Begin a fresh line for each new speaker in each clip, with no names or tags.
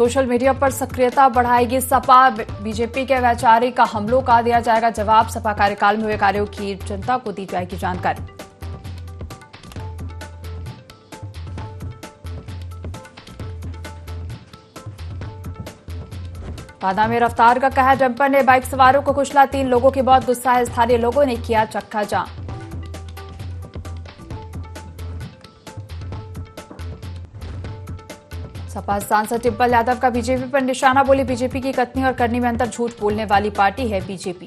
Social media पर सक्रियता बढ़ाएगी सपा। बीजेपी के वैचारिक हमलों का दिया जाएगा जवाब। सपा कार्यकाल में हुए कार्यों की जनता को दी जाएगी जानकारी। बांदा में रफ्तार का कहर, डंपर ने बाइक सवारों को कुचला, 3 लोगों की मौत। गुस्सा है, स्थानीय लोगों ने किया चक्का जाम। सपा सांसद डिंपल यादव का बीजेपी पर निशाना, बोली बीजेपी की कथनी और करनी में अंतर, झूठ बोलने वाली पार्टी है बीजेपी।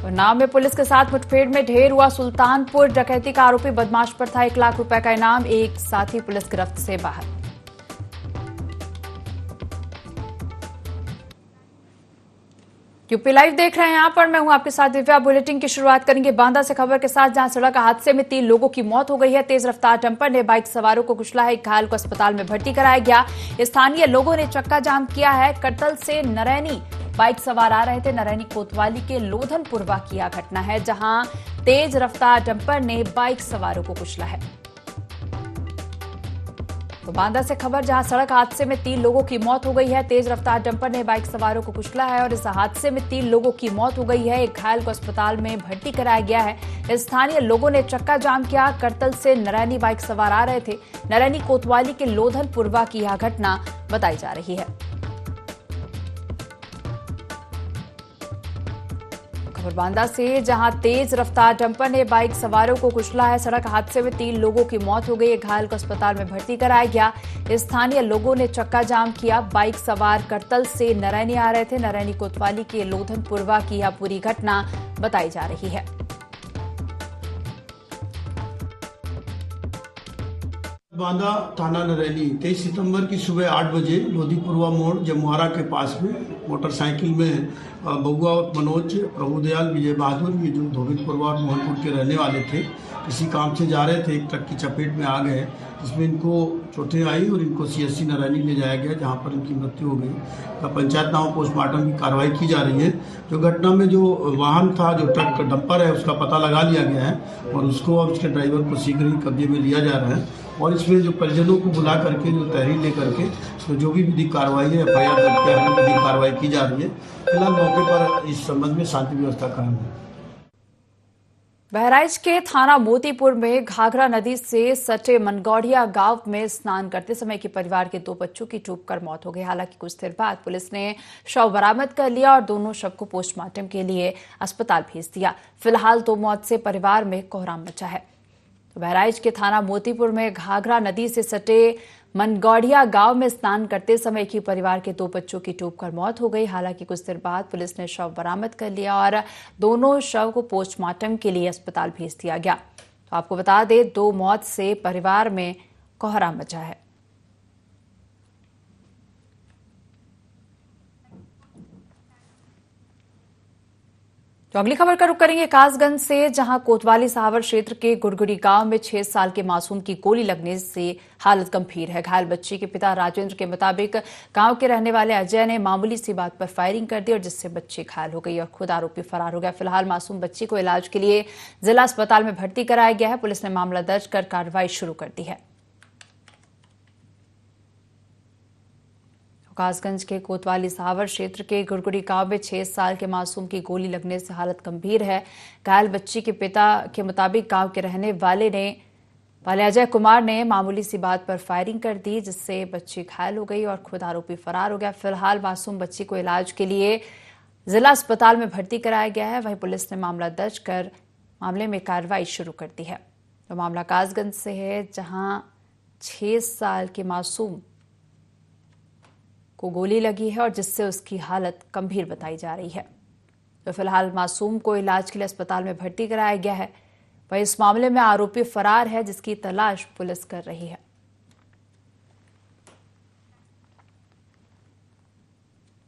उन्नाव में पुलिस के साथ मुठभेड़ में ढेर हुआ। सुल्तानपुर डकैती का आरोपी बदमाश पर था 1 लाख रुपए का इनाम, एक साथी पुलिस गिरफ्त से बाहर। यूपी लाइव देख रहे हैं, यहां पर मैं हूं आपके साथ दिव्या। बुलेटिन की शुरुआत करेंगे बांदा से खबर के साथ, जहां सड़क हादसे में 3 लोगों की मौत हो गई है। तेज रफ्तार डंपर ने बाइक सवारों को कुचला है, एक घायल को अस्पताल में भर्ती कराया गया। स्थानीय लोगों ने चक्का जाम किया है। कटल से नरैनी बाइक सवार आ रहे थे। नरैनी कोतवाली के लोधनपुरवा की यह घटना है, जहां तेज रफ्तार डंपर ने बाइक सवारों को कुचला है। तो बांदा से खबर, जहां सड़क हादसे में 3 लोगों की मौत हो गई है। तेज रफ्तार डंपर ने बाइक सवारों को कुचला है और इस हादसे में 3 लोगों की मौत हो गई है। एक घायल को अस्पताल में भर्ती कराया गया है। स्थानीय लोगों ने चक्का जाम किया। करतल से नरैनी बाइक सवार आ रहे थे। नरैनी कोतवाली के लोधनपुरवा की यह घटना बताई जा रही है। खबर बांदा से, जहां तेज रफ्तार डंपर ने बाइक सवारों को कुचला है। सड़क हादसे में 3 लोगों की मौत हो गई। एक घायल को अस्पताल में भर्ती कराया गया। स्थानीय लोगों ने चक्का जाम किया। बाइक सवार करतल से नरैनी आ रहे थे। नरैनी कोतवाली के लोधनपुरवा की यह पूरी घटना बताई जा रही है।
बांदा थाना नरैनी 23 सितंबर की सुबह 8 बजे लोधीपुरवा मोड़ जमुआरा के पास में मोटरसाइकिल में बउआ मनोज, प्रभुदयाल, विजय बहादुर, ये जो धोबितपुरवा और मोहनपुर के रहने वाले थे, किसी काम से जा रहे थे। एक ट्रक की चपेट में आ गए, जिसमें इनको चोटें आई और इनको CSC नरैनी ले जाया गया, जहां पर इनकी मृत्यु हो गई। पंचायतनामा पोस्टमार्टम की कार्रवाई की जा रही है। जो घटना में जो वाहन था, जो ट्रक डंपर है, उसका पता लगा लिया गया है और उसको अब उसके ड्राइवर को शीघ्र ही कब्जे में लिया जा रहा है। और इसमें जो परिजनों को बुला करके जो तहरीर लेकर के तो जो भी विधिक कार्रवाई है, FIR दर्ज कर विधिक कार्रवाई की जा रही है। फिलहाल मौके पर इस संबंध में शांति व्यवस्था कायम है।
बहराइच के थाना मोतीपुर में घाघरा नदी से सटे मनगौड़िया गांव में स्नान करते समय के परिवार के 2 बच्चों की डूबकर मौत हो गई। हालांकि कुछ देर बाद पुलिस ने शव बरामद कर लिया और दोनों शव को पोस्टमार्टम के लिए अस्पताल भेज दिया। फिलहाल 2 मौत से परिवार में कोहराम मचा है। तो बहराइच के थाना मोतीपुर में घाघरा नदी से सटे मनगौड़िया गांव में स्नान करते समय एक ही परिवार के 2 बच्चों की डूबकर मौत हो गई। हालांकि कुछ देर बाद पुलिस ने शव बरामद कर लिया और दोनों शव को पोस्टमार्टम के लिए अस्पताल भेज दिया गया। तो आपको बता दें, 2 मौत से परिवार में कोहराम मचा है। तो अगली खबर का रुख करेंगे कासगंज से, जहां कोतवाली सहावर क्षेत्र के गुरगुड़ी गांव में 6 साल के मासूम की गोली लगने से हालत गंभीर है। घायल बच्ची के पिता राजेंद्र के मुताबिक गांव के रहने वाले अजय ने मामूली सी बात पर फायरिंग कर दी और जिससे बच्ची घायल हो गई और खुद आरोपी फरार हो गया। फिलहाल मासूम बच्ची को इलाज के लिए जिला अस्पताल में भर्ती कराया गया है। पुलिस ने मामला दर्ज कर कार्रवाई शुरू कर दी है। कासगंज के कोतवाली सहावर क्षेत्र के गुरगुड़ी गांव में 6 साल के मासूम की गोली लगने से हालत गंभीर है। घायल बच्ची के पिता के मुताबिक गांव के रहने वाले अजय कुमार ने मामूली सी बात पर फायरिंग कर दी, जिससे बच्ची घायल हो गई और खुद आरोपी फरार हो गया। फिलहाल मासूम बच्ची को इलाज के लिए जिला अस्पताल में भर्ती कराया गया है। वहीं पुलिस ने मामला दर्ज कर मामले में कार्रवाई शुरू कर दी है। तो मामला कासगंज से है, जहां 6 साल के मासूम को गोली लगी है और जिससे उसकी हालत गंभीर बताई जा रही है। तो फिलहाल मासूम को इलाज के लिए अस्पताल में भर्ती कराया गया है। वहीं इस मामले में आरोपी फरार है, जिसकी तलाश पुलिस कर रही है।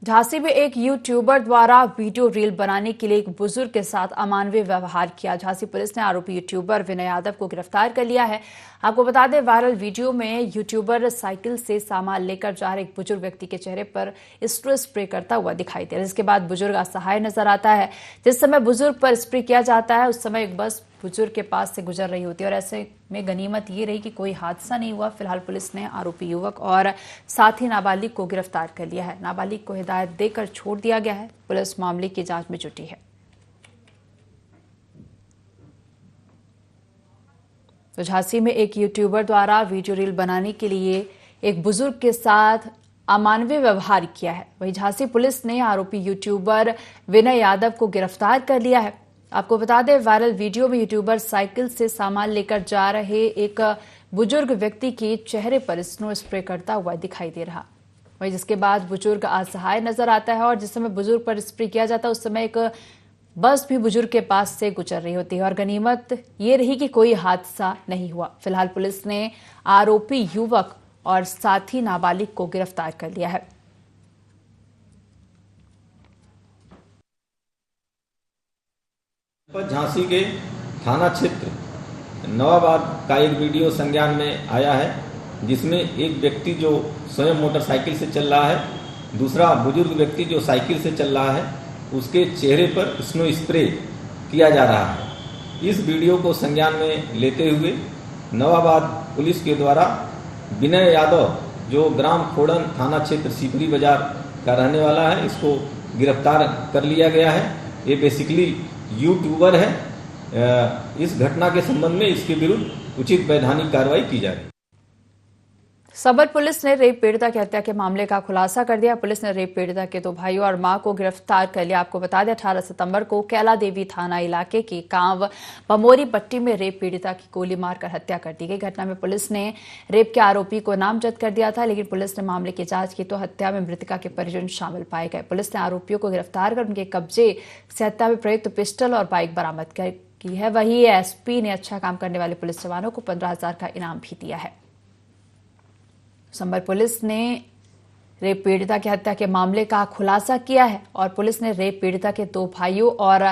झांसी में एक यूट्यूबर द्वारा वीडियो रील बनाने के लिए एक बुजुर्ग के साथ अमानवीय व्यवहार किया। झांसी पुलिस ने आरोपी यूट्यूबर विनय यादव को गिरफ्तार कर लिया है। आपको बता दें, वायरल वीडियो में यूट्यूबर साइकिल से सामान लेकर जा रहे एक बुजुर्ग व्यक्ति के चेहरे पर स्प्रे करता हुआ दिखाई दे रहा है, जिसके बाद बुजुर्ग असहाय नजर आता है। जिस समय बुजुर्ग पर स्प्रे किया जाता है, उस समय एक बस बुजुर्ग के पास से गुजर रही होती है और ऐसे में गनीमत ये रही कि कोई हादसा नहीं हुआ। फिलहाल पुलिस ने आरोपी युवक और साथी नाबालिग को गिरफ्तार कर लिया है। नाबालिग को हिदायत देकर छोड़ दिया गया है। पुलिस मामले की जांच में जुटी है। तो झांसी में एक यूट्यूबर द्वारा वीडियो रील बनाने के लिए एक बुजुर्ग के साथ अमानवीय व्यवहार किया है। वहीं झांसी पुलिस ने आरोपी यूट्यूबर विनय यादव को गिरफ्तार कर लिया है। आपको बता दें, वायरल वीडियो में यूट्यूबर साइकिल से सामान लेकर जा रहे एक बुजुर्ग व्यक्ति के चेहरे पर स्नो स्प्रे करता हुआ दिखाई दे रहा। वहीं जिसके बाद बुजुर्ग असहाय नजर आता है और जिस समय बुजुर्ग पर स्प्रे किया जाता है उस समय एक बस भी बुजुर्ग के पास से गुजर रही होती है और गनीमत ये रही कि कोई हादसा नहीं हुआ। फिलहाल पुलिस ने आरोपी युवक और साथी नाबालिग को गिरफ्तार कर लिया है।
झांसी के थाना क्षेत्र नवाबाद का एक वीडियो संज्ञान में आया है, जिसमें एक व्यक्ति जो स्वयं मोटरसाइकिल से चल रहा है, दूसरा बुजुर्ग व्यक्ति जो साइकिल से चल रहा है, उसके चेहरे पर स्नो स्प्रे किया जा रहा है। इस वीडियो को संज्ञान में लेते हुए नवाबाद पुलिस के द्वारा विनय यादव जो ग्राम खोड़न थाना क्षेत्र सीपरी बाजार का रहने वाला है, इसको गिरफ्तार कर लिया गया है। ये बेसिकली यूट्यूबर है। इस घटना के संबंध में इसके विरुद्ध उचित वैधानिक कार्रवाई की जा रही है।
सबर पुलिस ने रेप पीड़िता की हत्या के मामले का खुलासा कर दिया। पुलिस ने रेप पीड़िता के 2 भाइयों और मां को गिरफ्तार कर लिया। आपको बता दें, 18 सितंबर को कैला देवी थाना इलाके के गांव बमोरी पट्टी में रेप पीड़िता की गोली मारकर हत्या कर दी गई। घटना में पुलिस ने रेप के आरोपी को नामजद कर दिया था, लेकिन पुलिस ने मामले की जांच की तो हत्या में मृतका के परिजन शामिल पाए गए। पुलिस ने आरोपियों को गिरफ्तार कर उनके कब्जे से हत्या में प्रयुक्त पिस्टल और बाइक बरामद की है। वहीं एसपी ने अच्छा काम करने वाले पुलिस जवानों को 15,000 का इनाम भी दिया है। संबर पुलिस ने रेप पीड़िता की हत्या के मामले का खुलासा किया है और पुलिस ने रेप पीड़िता के 2 भाइयों और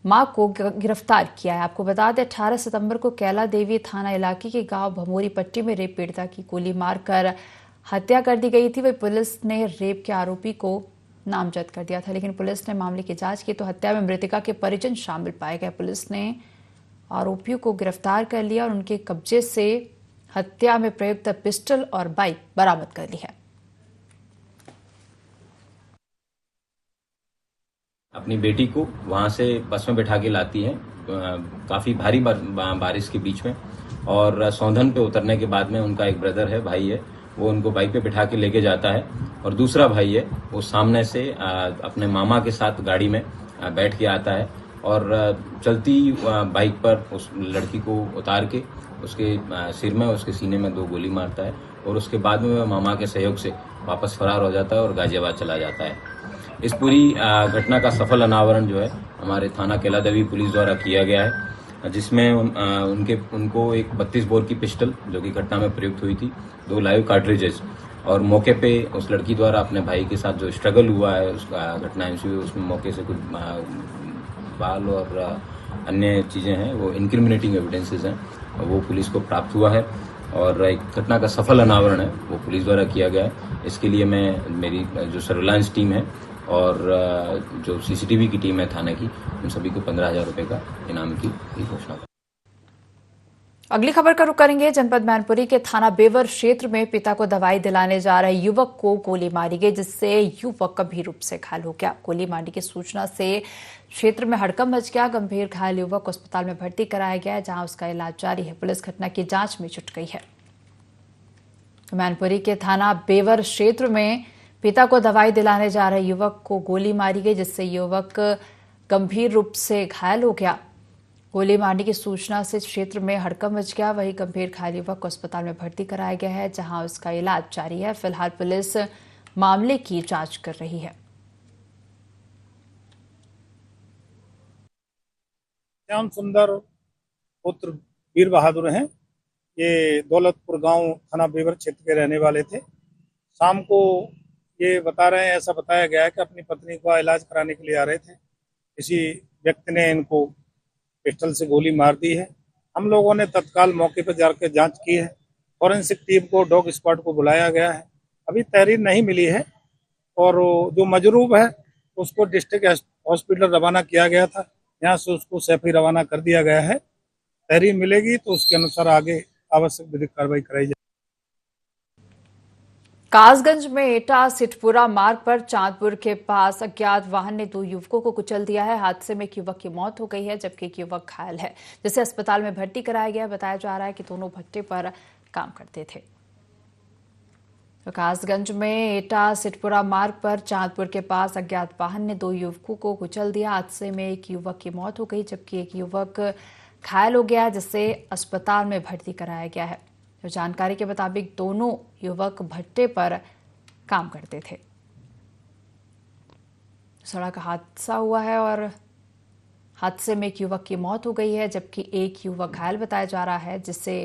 मां को गिरफ्तार किया है। आपको बता दें, 18 सितंबर को कैला देवी थाना इलाके के गांव भमोरी पट्टी में रेप पीड़िता की गोली मारकर हत्या कर दी गई थी। वही पुलिस ने रेप के आरोपी को नामजद कर दिया था, लेकिन पुलिस ने मामले की जांच की तो हत्या में मृतका के परिजन शामिल पाए गए। पुलिस ने आरोपियों को गिरफ्तार कर लिया और उनके कब्जे से हत्या में प्रयुक्त पिस्टल और बाइक बरामद कर ली है।
अपनी बेटी को वहां से बस में बैठा के लाती है, काफी भारी बारिश के बीच में, और सौंधन पे उतरने के बाद में उनका एक ब्रदर है, भाई है, वो उनको बाइक पे बिठा के लेके जाता है और दूसरा भाई है वो सामने से अपने मामा के साथ गाड़ी में बैठ के आता है और चलती बाइक पर उस लड़की को उतार के उसके सिर में, उसके सीने में 2 गोली मारता है और उसके बाद में वह मामा के सहयोग से वापस फरार हो जाता है और गाजियाबाद चला जाता है। इस पूरी घटना का सफल अनावरण जो है हमारे थाना कैला देवी पुलिस द्वारा किया गया है, जिसमें उनको एक 32 बोर की पिस्टल जो कि घटना में प्रयुक्त हुई थी, 2 लाइव कार्ट्रिजेस और मौके पे उस लड़की द्वारा अपने भाई के साथ जो स्ट्रगल हुआ है, उसका घटना हुई, उसमें मौके से कुछ बाल और अन्य चीज़ें हैं, वो इंक्रिमिनेटिंग एविडेंसेस हैं, वो पुलिस को प्राप्त हुआ है और एक घटना का सफल अनावरण है वो पुलिस द्वारा किया गया है। इसके लिए मेरी जो सर्विलांस टीम है और जो सीसीटीवी की टीम है थाने की, उन सभी को 15,000 रुपये का इनाम की घोषणा कर।
अगली खबर का रुख करेंगे। जनपद मैनपुरी के थाना बेवर क्षेत्र में पिता को दवाई दिलाने जा रहे युवक को गोली मारी गई, जिससे युवक गंभीर रूप से घायल हो गया। गोली मारने की सूचना से क्षेत्र में हड़कंप मच गया। गंभीर घायल युवक को अस्पताल में भर्ती कराया गया है, जहां उसका इलाज जारी है। पुलिस घटना की जांच में जुट गई है। मैनपुरी के थाना बेवर क्षेत्र में पिता को दवाई दिलाने जा रहे युवक को गोली मारी गई, जिससे युवक गंभीर रूप से घायल हो गया। गोली मारने की सूचना से क्षेत्र में हड़कंप मच गया। वहीं गंभीर घायल युवक को अस्पताल में भर्ती कराया गया है, जहां उसका इलाज जारी है। फिलहाल पुलिस मामले की जांच कर रही है।
श्याम सुंदर पुत्र वीर बहादुर हैं। ये दौलतपुर गांव थाना बेवर क्षेत्र के रहने वाले थे। शाम को ये बता रहे हैं, ऐसा बताया गया है कि अपनी पत्नी का इलाज कराने के लिए आ रहे थे। किसी व्यक्ति ने इनको पिस्टल से गोली मार दी है। हम लोगों ने तत्काल मौके पर जाकर जांच की है। फॉरेंसिक टीम को, डॉग स्क्वाड को बुलाया गया है। अभी तहरीर नहीं मिली है और जो मजरूब है उसको डिस्ट्रिक्ट हॉस्पिटल रवाना किया गया था। यहाँ से उसको सैफई रवाना कर दिया गया है। तहरीर मिलेगी तो उसके अनुसार आगे आवश्यक विधिक कार्रवाई कराई जाएगी।
कासगंज में एटा सिटपुरा मार्ग पर चांदपुर के पास अज्ञात वाहन ने 2 युवकों को कुचल दिया है। हादसे में एक युवक की मौत हो गई है जबकि एक युवक घायल है, जिसे अस्पताल में भर्ती कराया गया। बताया जा रहा है कि दोनों भट्टे पर काम करते थे। तो कासगंज में एटा सिटपुरा मार्ग पर चांदपुर के पास अज्ञात वाहन ने 2 युवकों को कुचल दिया। हादसे में एक युवक की मौत हो गई जबकि एक युवक घायल हो गया, जिसे अस्पताल में भर्ती कराया गया है। तो जानकारी के मुताबिक दोनों युवक भट्टे पर काम करते थे। सड़क हादसा हुआ है और हादसे में एक युवक की मौत हो गई है जबकि एक युवक घायल बताया जा रहा है, जिसे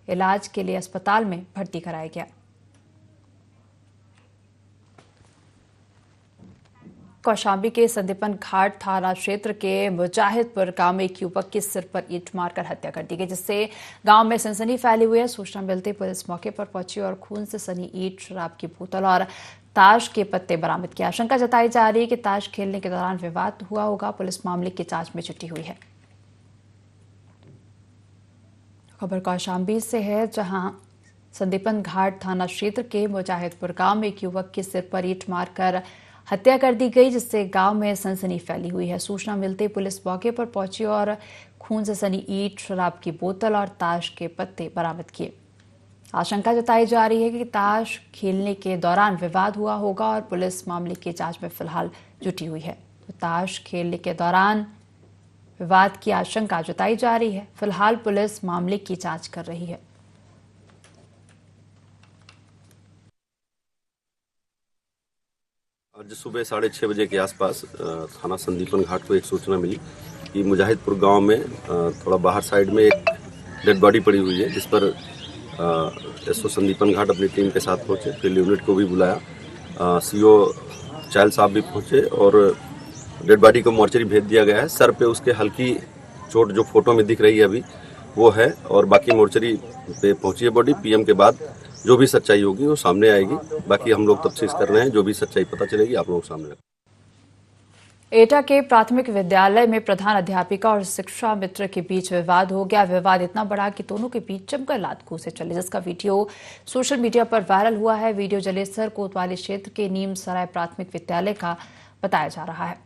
इलाज के लिए अस्पताल में भर्ती कराया गया। कौशाम्बी के संदीपन घाट थाना क्षेत्र के मुजाहिदपुर गांव में एक युवक के सिर पर ईंट मारकर हत्या कर दी गई, जिससे गांव में सनसनी फैली हुई है। सूचना मिलते पुलिस मौके पर पहुंची और खून से सनी ईंट, शराब की बोतल और ताश के पत्ते बरामद किया। आशंका जताई जा रही है कि ताश खेलने के दौरान विवाद हुआ होगा। पुलिस मामले की जांच में जुटी हुई है। खबर कौशाम्बी से है, जहां संदीपन घाट थाना क्षेत्र के मुजाहिदपुर गांव में एक युवक के सिर पर ईंट मारकर हत्या कर दी गई, जिससे गांव में सनसनी फैली हुई है। सूचना मिलते पुलिस मौके पर पहुंची और खून से सनी ईंट, शराब की बोतल और ताश के पत्ते बरामद किए। आशंका जताई जा रही है कि ताश खेलने के दौरान विवाद हुआ होगा और पुलिस मामले की जांच में फिलहाल जुटी हुई है। तो ताश खेलने के दौरान विवाद की आशंका जताई जा रही है। फिलहाल पुलिस मामले की जांच कर रही है।
आज सुबह 6:30 बजे के आसपास थाना संदीपन घाट को एक सूचना मिली कि मुजाहिदपुर गांव में थोड़ा बाहर साइड में एक डेड बॉडी पड़ी हुई है, जिस पर एसओ संदीपन घाट अपनी टीम के साथ पहुंचे। फील्ड यूनिट को भी बुलाया, सीओ चायल साहब भी पहुंचे और डेड बॉडी को मोर्चरी भेज दिया गया है। सर पे उसके हल्की चोट जो फोटो में दिख रही है अभी वो है और बाकी मोर्चरी पे पहुंची है बॉडी। पीएम के बाद जो भी सच्चाई होगी वो सामने आएगी। बाकी हम लोग तफ्तीश कर रहे हैं, जो भी सच्चाई पता चलेगी आप लोगों के सामने।
एटा के प्राथमिक विद्यालय में प्रधान अध्यापिका और शिक्षा मित्र के बीच विवाद हो गया। विवाद इतना बड़ा कि दोनों के बीच जमकर लात-घूंसे चले, जिसका वीडियो सोशल मीडिया पर वायरल हुआ है। वीडियो जलेसर कोतवाली क्षेत्र के नीम सराय प्राथमिक विद्यालय का बताया जा रहा है।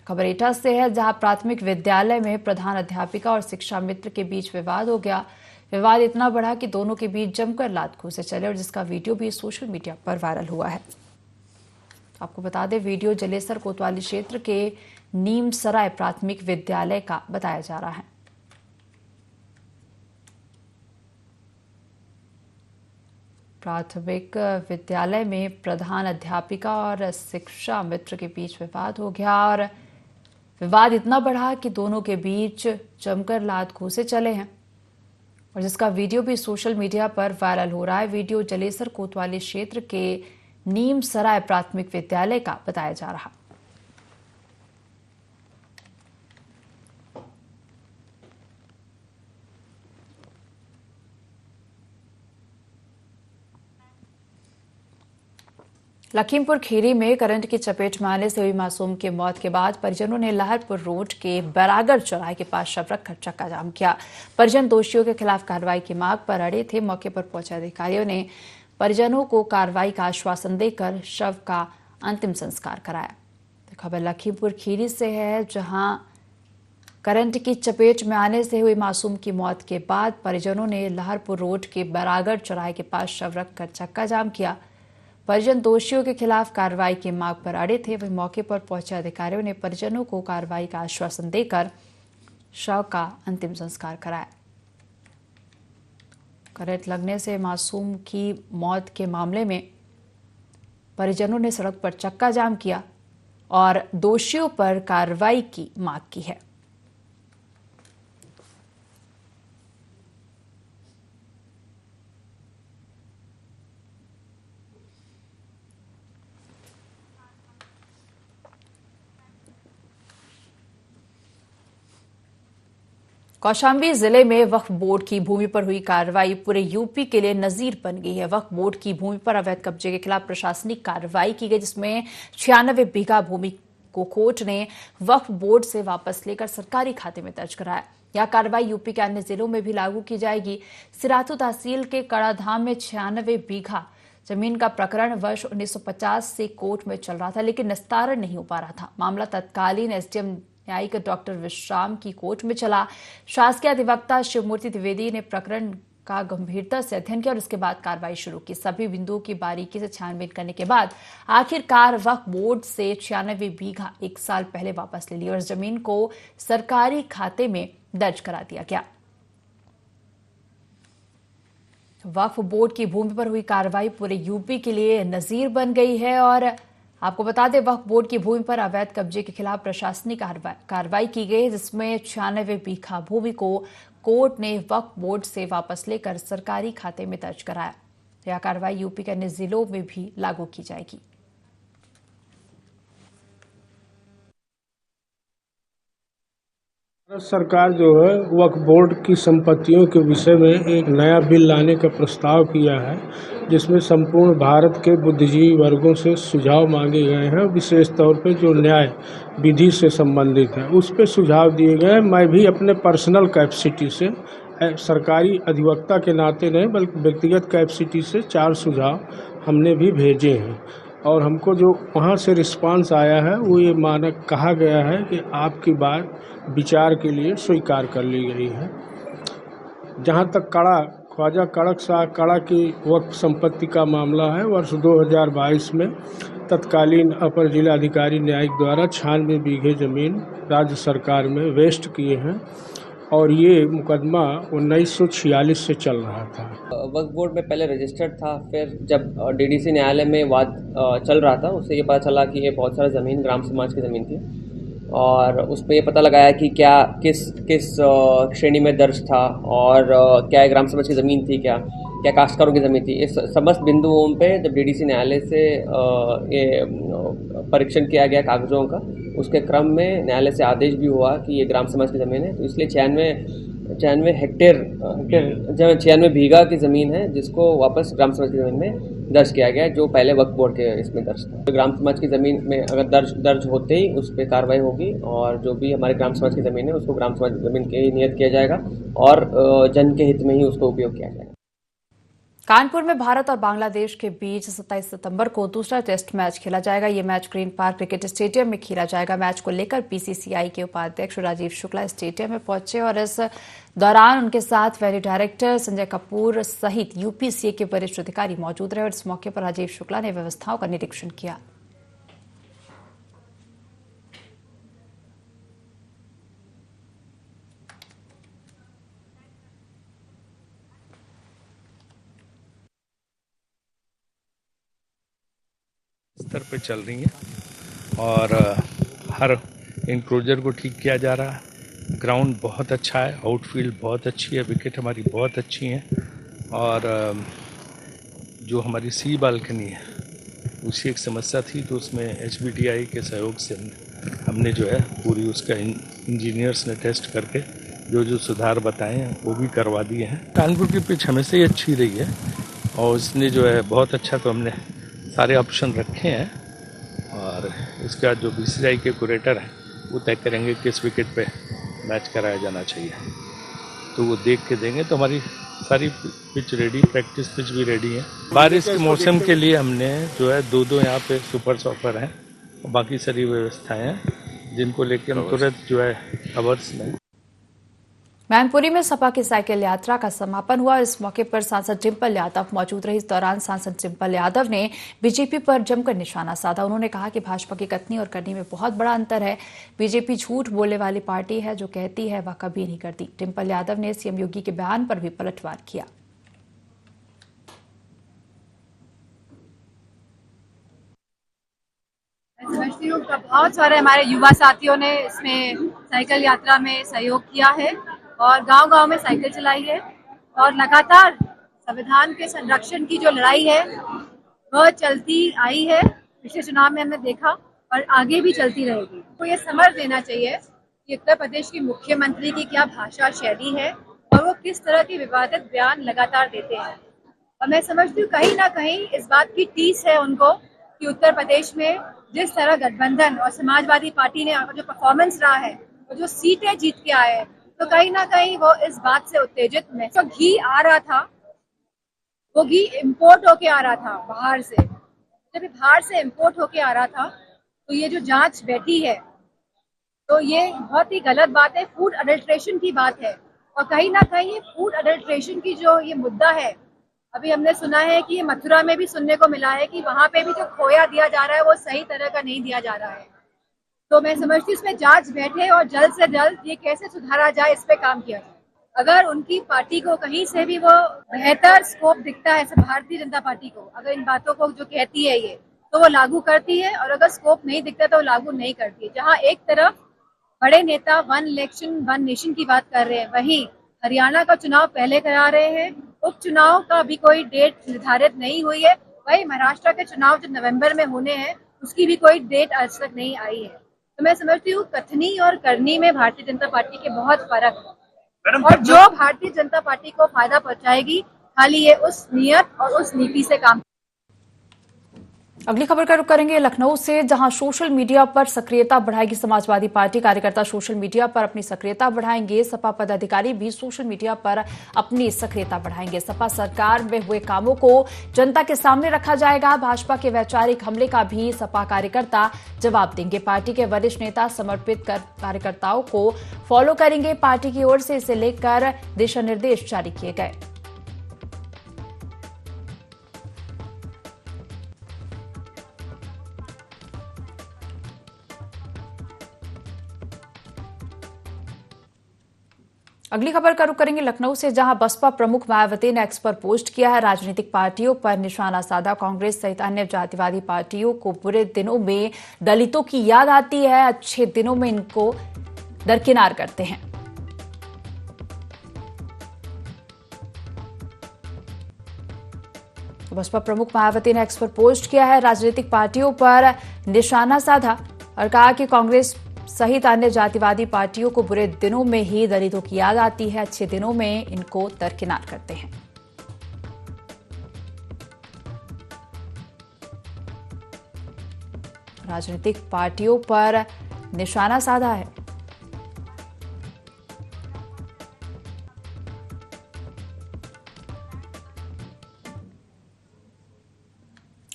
खबर एटा से है, जहां प्राथमिक विद्यालय में प्रधान अध्यापिका और शिक्षा मित्र के बीच विवाद हो गया। विवाद इतना बढ़ा कि दोनों के बीच जमकर लात-घूंसे चले और जिसका वीडियो भी सोशल मीडिया पर वायरल हुआ है। आपको बता दें, वीडियो जलेसर कोतवाली क्षेत्र के नीम सराय प्राथमिक विद्यालय का बताया जा रहा है। प्राथमिक विद्यालय में प्रधान अध्यापिका और शिक्षा मित्र के बीच विवाद हो गया और विवाद इतना बढ़ा कि दोनों के बीच जमकर लात-घूंसे चले हैं और जिसका वीडियो भी सोशल मीडिया पर वायरल हो रहा है। वीडियो जलेसर कोतवाली क्षेत्र के नीम सराय प्राथमिक विद्यालय का बताया जा रहा। लखीमपुर खीरी में करंट की चपेट में आने से हुई मासूम की मौत के बाद परिजनों ने लहरपुर रोड के बैरागढ़ चौराहे के पास शव रखकर चक्का जाम किया। परिजन दोषियों के खिलाफ कार्रवाई की मांग पर अड़े थे। मौके पर पहुंचे अधिकारियों ने परिजनों को कार्रवाई का आश्वासन देकर शव का अंतिम संस्कार कराया। तो खबर लखीमपुर खीरी से है, जहां करंट की चपेट में आने से हुई मासूम की मौत के बाद परिजनों ने लहरपुर रोड के बैरागढ़ चौराहे के पास शव रखकर चक्का जाम किया। परिजन दोषियों के खिलाफ कार्रवाई की मांग पर अड़े थे। वहीं मौके पर पहुंचे अधिकारियों ने परिजनों को कार्रवाई का आश्वासन देकर शव का अंतिम संस्कार कराया। करंट लगने से मासूम की मौत के मामले में परिजनों ने सड़क पर चक्का जाम किया और दोषियों पर कार्रवाई की मांग की है। कौशाम्बी जिले में वक्फ बोर्ड की भूमि पर हुई कार्रवाई पूरे यूपी के लिए नजीर बन गई है। वक्फ बोर्ड की भूमि पर अवैध कब्जे के खिलाफ प्रशासनिक कार्रवाई की गई, जिसमें 96 बीघा भूमि को कोर्ट ने वक्फ बोर्ड से वापस लेकर सरकारी खाते में दर्ज कराया। यह कार्रवाई यूपी के अन्य जिलों में भी लागू की जाएगी। सिराथू तहसील के कड़ाधाम में 96 बीघा जमीन का प्रकरण वर्ष 1950 से कोर्ट में चल रहा था, लेकिन निस्तारण नहीं हो पा रहा था। मामला तत्कालीन एसडीएम न्यायिक डॉक्टर विश्राम की कोर्ट में चला। शासकीय अधिवक्ता शिवमूर्ति द्विवेदी ने प्रकरण का गंभीरता से अध्ययन किया और उसके बाद कार्रवाई शुरू की। सभी बिंदुओं की बारीकी से छानबीन करने के बाद आखिरकार वक्फ बोर्ड से 96 बीघा 1 साल पहले वापस ले ली और इस जमीन को सरकारी खाते में दर्ज करा दिया गया। वक्फ बोर्ड की भूमि पर हुई कार्रवाई पूरे यूपी के लिए नजीर बन गई है और आपको बता दें, वक्फ बोर्ड की भूमि पर अवैध कब्जे के खिलाफ प्रशासनिक कार्रवाई की गई, जिसमें 96 बीघा भूमि को कोर्ट ने वक्फ बोर्ड से वापस लेकर सरकारी खाते में दर्ज कराया। यह कार्रवाई यूपी के अन्य जिलों में भी लागू की जाएगी।
भारत सरकार जो है वक्फ बोर्ड की संपत्तियों के विषय में एक नया बिल लाने का प्रस्ताव किया है, जिसमें संपूर्ण भारत के बुद्धिजीवी वर्गों से सुझाव मांगे गए हैं। विशेष तौर पे जो न्याय विधि से संबंधित है उस पे सुझाव दिए गए हैं। मैं भी अपने पर्सनल कैपेसिटी से, सरकारी अधिवक्ता के नाते नहीं बल्कि व्यक्तिगत कैपेसिटी से 4 सुझाव हमने भी भेजे हैं और हमको जो वहाँ से रिस्पांस आया है वो ये कहा गया है कि आपकी बात विचार के लिए स्वीकार कर ली गई है। जहाँ तक ख्वाजा कड़क शाह कड़ा की वक्फ संपत्ति का मामला है, वर्ष 2022 में तत्कालीन अपर जिला अधिकारी न्यायिक द्वारा 96 बीघे जमीन राज्य सरकार में वेस्ट किए हैं और ये मुकदमा 1946 से चल रहा था।
वक्फ बोर्ड में पहले रजिस्टर्ड था, फिर जब डीडीसी न्यायालय में वाद चल रहा था उससे ये पता चला कि ये बहुत सारा ज़मीन ग्राम समाज की ज़मीन थी और उस पर ये पता लगाया कि क्या किस श्रेणी में दर्ज था और क्या ग्राम समाज की ज़मीन थी, क्या काश्तकारों की ज़मीन थी। इस समस्त बिंदुओं पे जब डीडीसी न्यायालय से ये परीक्षण किया गया कागज़ों का, उसके क्रम में न्यायालय से आदेश भी हुआ कि ये ग्राम समाज की ज़मीन है। तो इसलिए 96 बीघा की ज़मीन है जिसको वापस ग्राम समाज की ज़मीन में दर्ज किया गया है, जो पहले वक्फ बोर्ड के इसमें दर्ज था। तो ग्राम समाज की ज़मीन में अगर दर्ज होते ही उस पर कार्रवाई होगी और जो भी हमारे ग्राम समाज की ज़मीन है उसको ग्राम समाज की ज़मीन के ही नियत किया जाएगा और जन के हित में ही उसको उपयोग किया जाएगा।
कानपुर में भारत और बांग्लादेश के बीच 27 सितंबर को दूसरा टेस्ट मैच खेला जाएगा। ये match green park cricket stadium में खेला जाएगा। मैच को लेकर बीसीसीआई के उपाध्यक्ष राजीव शुक्ला स्टेडियम में पहुंचे और इस दौरान उनके साथ वेन्यू डायरेक्टर संजय कपूर सहित यूपीसीए के वरिष्ठ अधिकारी मौजूद रहे और इस मौके पर राजीव शुक्ला ने व्यवस्थाओं का निरीक्षण किया।
स्तर पे चल रही हैं और हर इंक्लोजर को ठीक किया जा रहा है। ग्राउंड बहुत अच्छा है, आउटफील्ड बहुत अच्छी है, विकेट हमारी बहुत अच्छी हैं और जो हमारी सी बालकनी है उसी एक समस्या थी, तो उसमें HBTI के सहयोग से हमने जो है पूरी उसका इंजीनियर्स ने टेस्ट करके जो सुधार बताए हैं वो भी करवा दिए हैं। कानपुर की पिच हमेशा ही अच्छी रही है और इसने जो है बहुत अच्छा, तो हमने सारे ऑप्शन रखे हैं और इसके बाद जो BCCI के कुरेटर हैं वो तय करेंगे किस विकेट पे मैच कराया जाना चाहिए, तो वो देख के देंगे। तो हमारी सारी पिच रेडी, प्रैक्टिस पिच भी रेडी है। बारिश के मौसम के लिए हमने जो है 2 यहाँ पे सुपर सॉपर हैं और बाकी सारी व्यवस्थाएं हैं जिनको लेकर हम तुरंत जो है अवर्स में।
मैनपुरी में सपा की साइकिल यात्रा का समापन हुआ। इस मौके पर सांसद डिंपल यादव मौजूद रही। इस दौरान सांसद डिंपल यादव ने बीजेपी पर जमकर निशाना साधा। उन्होंने कहा कि भाजपा की कथनी और करनी में बहुत बड़ा अंतर है। बीजेपी झूठ बोलने वाली पार्टी है, जो कहती है वह कभी नहीं करती। डिंपल यादव ने सीएम योगी के बयान पर भी पलटवार किया।
मैं समझती हूँ बहुत सारे हमारे युवा साथियों ने इसमें साइकिल यात्रा में सहयोग किया है और गांव-गांव में साइकिल चलाई है और लगातार संविधान के संरक्षण की जो लड़ाई है वह चलती आई है। पिछले चुनाव में हमने देखा और आगे भी चलती रहेगी। तो ये समझ लेना चाहिए कि उत्तर प्रदेश की मुख्यमंत्री की क्या भाषा शैली है और वो किस तरह के विवादित बयान लगातार देते हैं। और मैं समझती हूँ कहीं ना कहीं इस बात की टीस है उनको कि उत्तर प्रदेश में जिस तरह गठबंधन और समाजवादी पार्टी ने जो परफॉर्मेंस रहा है, और जो सीटें जीत के आए हैं, तो कहीं ना कहीं वो इस बात से उत्तेजित में तो घी आ रहा था, वो घी इम्पोर्ट होके आ रहा था बाहर से। जब बाहर से इम्पोर्ट होके आ रहा था तो ये जो जांच बैठी है तो ये बहुत ही गलत बात है, फूड अडल्ट्रेशन की बात है। और कहीं ना कहीं ये फूड अडल्ट्रेशन की जो ये मुद्दा है, अभी हमने सुना है कि ये मथुरा में भी सुनने को मिला है कि वहाँ पे भी जो खोया दिया जा रहा है वो सही तरह का नहीं दिया जा रहा है। तो मैं समझती हूँ इसमें जांच बैठे और जल्द से जल्द ये कैसे सुधारा जाए इस पे काम किया जाए। अगर उनकी पार्टी को कहीं से भी वो बेहतर स्कोप दिखता है, भारतीय जनता पार्टी को अगर इन बातों को जो कहती है ये तो वो लागू करती है, और अगर स्कोप नहीं दिखता तो वो लागू नहीं करती है। जहाँ एक तरफ बड़े नेता वन इलेक्शन वन नेशन की बात कर रहे हैं, वहीं हरियाणा का चुनाव पहले करा रहे हैं, उपचुनाव का भी कोई डेट निर्धारित नहीं हुई है। वही महाराष्ट्र के चुनाव जो नवंबर में होने हैं उसकी भी कोई डेट आज तक नहीं आई है। तो मैं समझती हूँ कथनी और करनी में भारतीय जनता पार्टी के बहुत फर्क है, और जो भारतीय जनता पार्टी को फायदा पहुंचाएगी खाली ये उस नियत और उस नीति से काम।
अगली खबर का रुख करेंगे लखनऊ से, जहां सोशल मीडिया पर सक्रियता बढ़ाएगी समाजवादी पार्टी। कार्यकर्ता सोशल मीडिया पर अपनी सक्रियता बढ़ाएंगे, सपा पदाधिकारी भी सोशल मीडिया पर अपनी सक्रियता बढ़ाएंगे। सपा सरकार में हुए कामों को जनता के सामने रखा जाएगा। भाजपा के वैचारिक हमले का भी सपा कार्यकर्ता जवाब देंगे। पार्टी के वरिष्ठ नेता समर्पित कार्यकर्ताओं को फॉलो करेंगे। पार्टी की ओर से इसे लेकर दिशा निर्देश जारी किए गए। अगली खबर का रुख करेंगे लखनऊ से, जहां बसपा प्रमुख मायावती ने एक्स पर पोस्ट किया है। राजनीतिक पार्टियों पर निशाना साधा। कांग्रेस सहित अन्य जातिवादी पार्टियों को बुरे दिनों में दलितों की याद आती है, अच्छे दिनों में इनको दरकिनार करते हैं। बसपा प्रमुख मायावती ने एक्स पर पोस्ट किया है, राजनीतिक पार्टियों पर निशाना साधा और कहा कि कांग्रेस सहित अन्य जातिवादी पार्टियों को बुरे दिनों में ही दलितों की याद आती है, अच्छे दिनों में इनको दरकिनार करते हैं। राजनीतिक पार्टियों पर निशाना साधा है।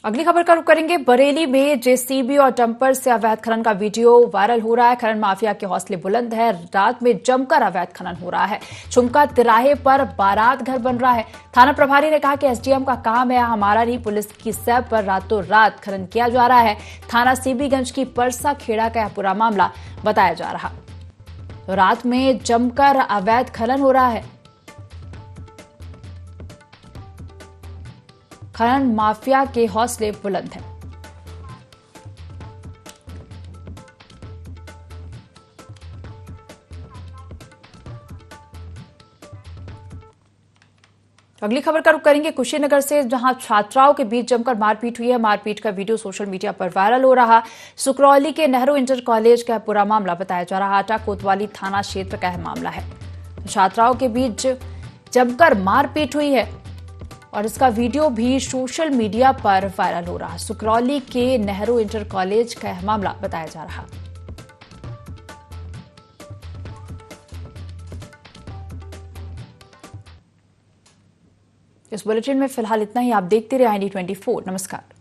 अगली खबर का रुख करेंगे बरेली में। जेसीबी और डंपर से अवैध खनन का वीडियो वायरल हो रहा है। खनन माफिया के हौसले बुलंद है। रात में जमकर अवैध खनन हो रहा है। झुमका तिराहे पर बारात घर बन रहा है। थाना प्रभारी ने कहा कि एसडीएम का काम है, हमारा नहीं। पुलिस की सैप पर रातों रात खनन किया जा रहा है। थाना सीबीगंज की परसा खेड़ा का यह पूरा मामला बताया जा रहा। तो रात में जमकर अवैध खनन हो रहा है। खनन माफिया के हौसले बुलंद हैं। अगली खबर का रुख करेंगे कुशीनगर से, जहां छात्राओं के बीच जमकर मारपीट हुई है। मारपीट का वीडियो सोशल मीडिया पर वायरल हो रहा। सुकरौली के नेहरू इंटर कॉलेज का पूरा मामला बताया जा रहा। आटा कोतवाली थाना क्षेत्र का मामला है। छात्राओं के बीच जमकर मारपीट हुई है और इसका वीडियो भी सोशल मीडिया पर वायरल हो रहा। सुकरौली के नेहरू इंटर कॉलेज का यह मामला बताया जा रहा। इस बुलेटिन में फिलहाल इतना ही। आप देखते रहे IND24। नमस्कार।